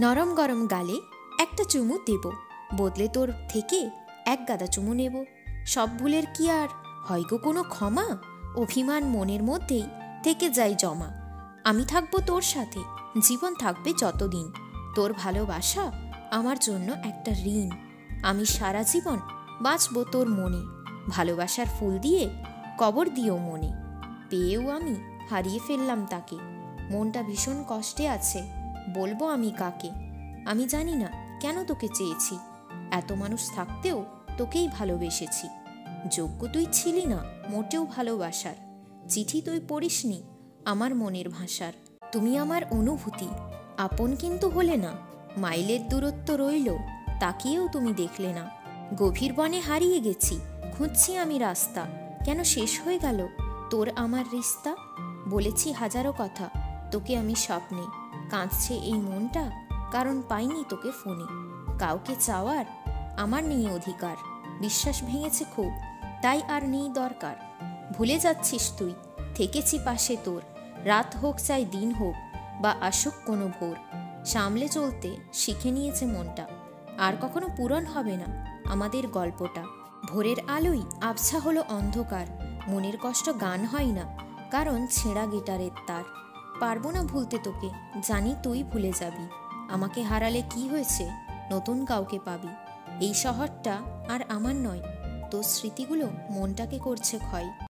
নরম গরম গালে একটা চুমু দেব, বদলে তোর থেকে এক গাদা চুমু নেব। সব ভুলের কি আর হয় গো কোনো ক্ষমা? অভিমান মনের মধ্যেই থেকে যাই জমা। আমি থাকবো তোর সাথে, জীবন থাকবে যতদিন। তোর ভালোবাসা আমার জন্য একটা ঋণ। আমি সারা জীবন বাঁচবো তোর মনে। ভালোবাসার ফুল দিয়ে কবর দিও মনে। পেয়েও আমি হারিয়ে ফেললাম তাকে। মনটা ভীষণ কষ্টে আছে, বলবো আমি কাকে? আমি জানি না কেন তোকে চেয়েছি, এত মানুষ থাকতেও তোকেই ভালোবেসেছি। যোগ্য তুই ছিলি না মোটেও ভালোবাসার, চিঠি তুই পড়িসনি আমার মনের ভাষার। তুমি আমার অনুভূতি, আপন কিন্তু হলে না। মাইলের দূরত্ব রইল, তাকিয়েও তুমি দেখলে না। গভীর বনে হারিয়ে গেছি, খুঁজছি আমি রাস্তা। কেন শেষ হয়ে গেল তোর আমার রিস্তা? বলেছি হাজারো কথা তোকে আমি স্বপ্নে, কাঁদছে এই মনটা কারণ পাইনি তোকে ফোনে। কাউকে চাওয়ার আমার নেই অধিকার, বিশ্বাস ভেঙেছে খুব তাই আর নেই দরকার। ভুলে যাচ্ছিস তুই, থেকেছি পাশে তোর। রাত হোক চাই দিন হোক বা আসুক কোনো ভোর, সামলে চলতে শিখে নিয়েছে মনটা। আর কখনো পূরণ হবে না আমাদের গল্পটা। ভোরের আলোই আবছা হলো অন্ধকার, মনের কষ্ট গান হয় না কারণ ছেঁড়া গিটারের তার। পারবো না ভুলতে তোকে, জানি তুই ভুলে যাবি। আমাকে হারালে কি হয়েছে, নতুন কাউকে পাবি। এই শহরটা আর আমার নয়, তোর স্মৃতিগুলো মনটাকে করছে ক্ষয়।